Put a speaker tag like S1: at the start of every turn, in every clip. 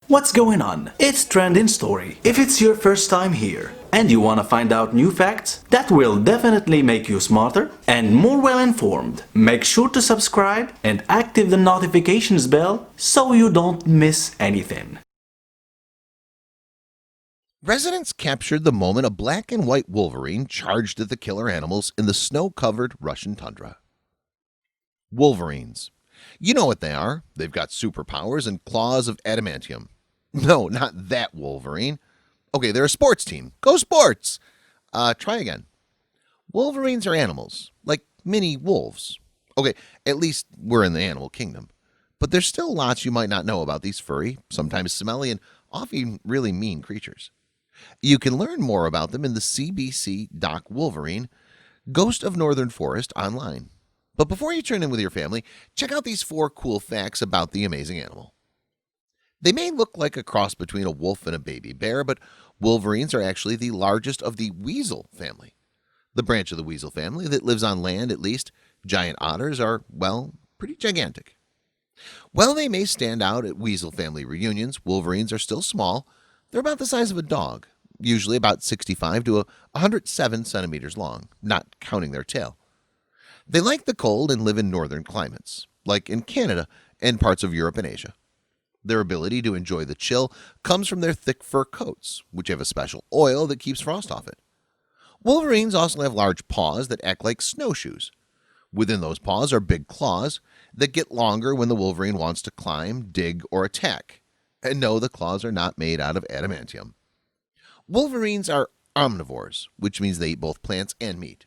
S1: What's going on? It's Trending Story. If it's your first time here and you want to find out new facts that will definitely make you smarter and more well informed, make sure to subscribe and active the notifications bell so you don't miss anything.
S2: Residents captured the moment a black and white wolverine charged at the killer animals in the snow-covered Russian tundra. Wolverines. You know what they are. They've got superpowers and claws of adamantium. No, not that Wolverine. Okay, they're a sports team. Go sports! Try again. Wolverines are animals, like mini wolves. Okay, at least we're in the animal kingdom. But there's still lots you might not know about these furry, sometimes smelly, and often really mean creatures. You can learn more about them in the CBC Doc Wolverine, Ghost of Northern Forest online. But before you turn in with your family, check out these 4 cool facts about the amazing animal. They may look like a cross between a wolf and a baby bear, but wolverines are actually the largest of the weasel family. The branch of the weasel family that lives on land at least. Giant otters are, well, pretty gigantic. While they may stand out at weasel family reunions, wolverines are still small. They're about the size of a dog, usually about 65 to 107 centimeters long, not counting their tail. They like the cold and live in northern climates, like in Canada and parts of Europe and Asia. Their ability to enjoy the chill comes from their thick fur coats, which have a special oil that keeps frost off it. Wolverines also have large paws that act like snowshoes. Within those paws are big claws that get longer when the wolverine wants to climb, dig, or attack. And no, the claws are not made out of adamantium. Wolverines are omnivores, which means they eat both plants and meat.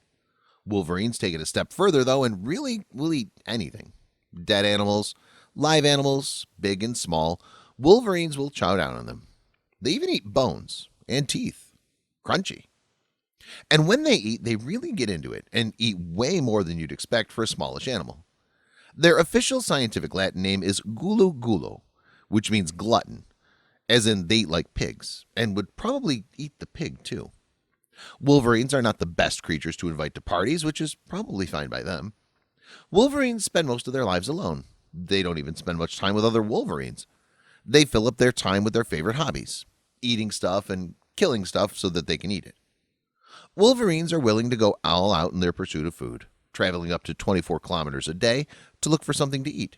S2: Wolverines take it a step further, though, and really will eat anything. Dead animals, live animals, big and small, wolverines will chow down on them. They even eat bones and teeth. Crunchy. And when they eat, they really get into it and eat way more than you'd expect for a smallish animal. Their official scientific Latin name is gulu gulu, which means glutton, as in they eat like pigs, and would probably eat the pig too. Wolverines are not the best creatures to invite to parties, which is probably fine by them. Wolverines spend most of their lives alone. They don't even spend much time with other wolverines. They fill up their time with their favorite hobbies, eating stuff and killing stuff so that they can eat it. Wolverines are willing to go all out in their pursuit of food, traveling up to 24 kilometers a day to look for something to eat.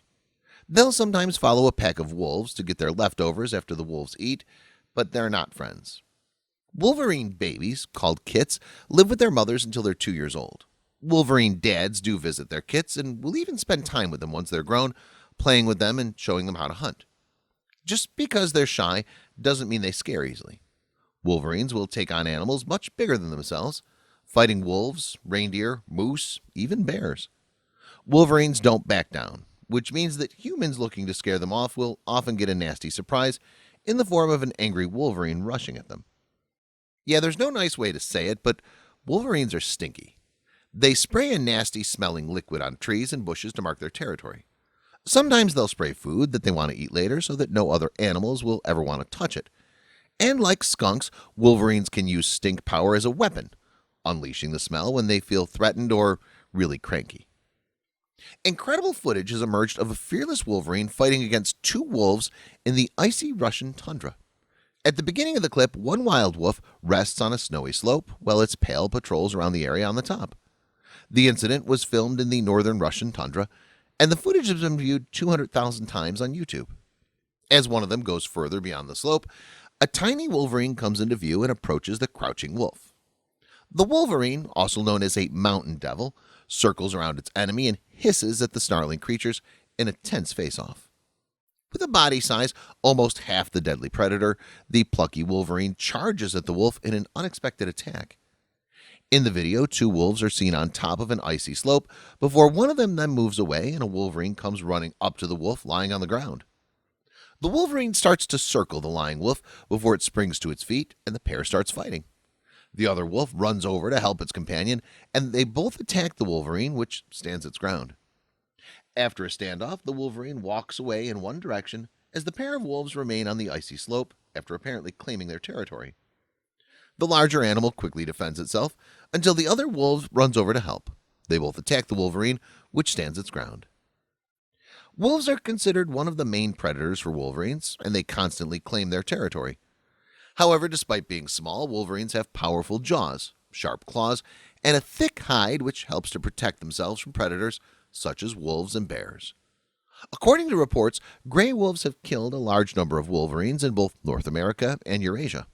S2: They'll sometimes follow a pack of wolves to get their leftovers after the wolves eat, but they're not friends. Wolverine babies, called kits, live with their mothers until they're 2 years old. Wolverine dads do visit their kits and will even spend time with them once they're grown, playing with them and showing them how to hunt. Just because they're shy doesn't mean they scare easily. Wolverines will take on animals much bigger than themselves, fighting wolves, reindeer, moose, even bears. Wolverines don't back down, which means that humans looking to scare them off will often get a nasty surprise in the form of an angry wolverine rushing at them. Yeah, there's no nice way to say it, but wolverines are stinky. They spray a nasty smelling liquid on trees and bushes to mark their territory. Sometimes they'll spray food that they want to eat later so that no other animals will ever want to touch it. And like skunks, wolverines can use stink power as a weapon, unleashing the smell when they feel threatened or really cranky. Incredible footage has emerged of a fearless wolverine fighting against 2 wolves in the icy Russian tundra. At the beginning of the clip, one wild wolf rests on a snowy slope while its pale patrols around the area on the top. The incident was filmed in the northern Russian tundra, and the footage has been viewed 200,000 times on YouTube. As one of them goes further beyond the slope, a tiny wolverine comes into view and approaches the crouching wolf. The wolverine, also known as a mountain devil, circles around its enemy and hisses at the snarling creatures in a tense face-off. With a body size almost half the deadly predator, the plucky wolverine charges at the wolf in an unexpected attack. In the video, 2 wolves are seen on top of an icy slope before one of them then moves away and a wolverine comes running up to the wolf lying on the ground. The wolverine starts to circle the lying wolf before it springs to its feet and the pair starts fighting. The other wolf runs over to help its companion and they both attack the wolverine, which stands its ground. After a standoff, the wolverine walks away in one direction as the pair of wolves remain on the icy slope after apparently claiming their territory. The larger animal quickly defends itself until the other wolf runs over to help. They both attack the wolverine, which stands its ground. Wolves are considered one of the main predators for wolverines, and they constantly claim their territory. However, despite being small, wolverines have powerful jaws, sharp claws, and a thick hide which helps to protect themselves from predators such as wolves and bears. According to reports, gray wolves have killed a large number of wolverines in both North America and Eurasia.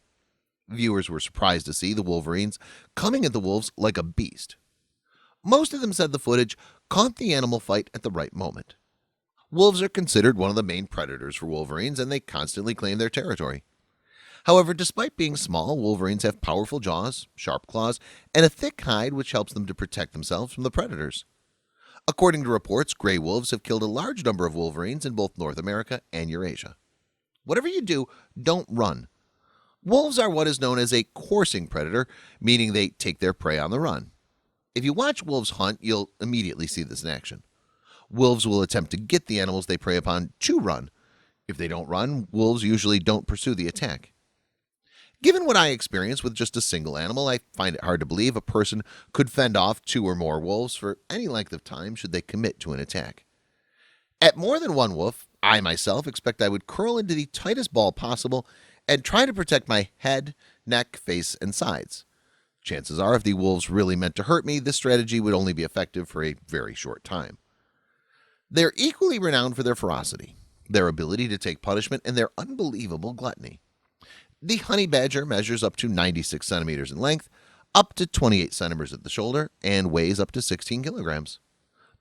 S2: Viewers were surprised to see the wolverines coming at the wolves like a beast. Most of them said the footage caught the animal fight at the right moment. Wolves are considered one of the main predators for wolverines, and they constantly claim their territory. However, despite being small, wolverines have powerful jaws, sharp claws, and a thick hide which helps them to protect themselves from the predators. According to reports, gray wolves have killed a large number of wolverines in both North America and Eurasia. Whatever you do, don't run. Wolves are what is known as a coursing predator, meaning they take their prey on the run. If you watch wolves hunt, you'll immediately see this in action. Wolves will attempt to get the animals they prey upon to run. If they don't run, wolves usually don't pursue the attack. Given what I experienced with just a single animal, I find it hard to believe a person could fend off 2 or more wolves for any length of time should they commit to an attack. At more than one wolf, I myself expect I would curl into the tightest ball possible and try to protect my head, neck, face, and sides. Chances are, if the wolves really meant to hurt me, this strategy would only be effective for a very short time. They're equally renowned for their ferocity, their ability to take punishment, and their unbelievable gluttony. The honey badger measures up to 96 centimeters in length, up to 28 centimeters at the shoulder, and weighs up to 16 kilograms.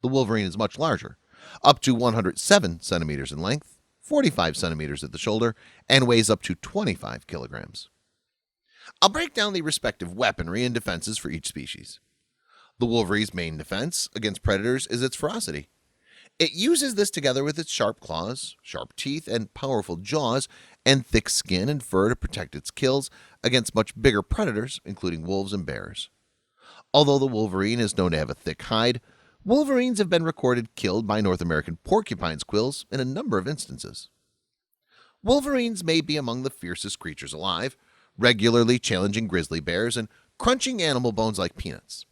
S2: The wolverine is much larger, up to 107 centimeters in length, 45 centimeters at the shoulder, and weighs up to 25 kilograms. I'll break down the respective weaponry and defenses for each species. The wolverine's main defense against predators is its ferocity. It uses this together with its sharp claws, sharp teeth, and powerful jaws, and thick skin and fur to protect its kills against much bigger predators, including wolves and bears. Although the wolverine is known to have a thick hide, wolverines have been recorded killed by North American porcupine squills in a number of instances. Wolverines may be among the fiercest creatures alive, regularly challenging grizzly bears and crunching animal bones like peanuts.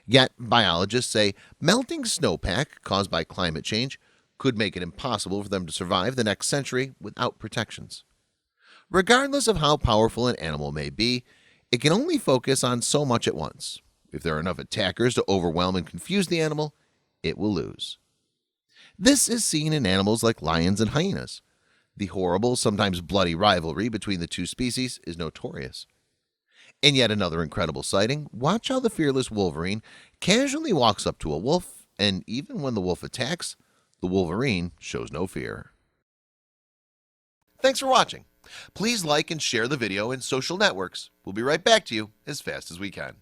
S2: Yet, biologists say melting snowpack caused by climate change could make it impossible for them to survive the next century without protections. Regardless of how powerful an animal may be, it can only focus on so much at once. If there are enough attackers to overwhelm and confuse the animal, it will lose. This is seen in animals like lions and hyenas. The horrible, sometimes bloody rivalry between the two species is notorious. In yet another incredible sighting, watch how the fearless wolverine casually walks up to a wolf, and even when the wolf attacks, the wolverine shows no fear. Thanks for watching. Please like and share the video in social networks. We'll be right back to you as fast as we can.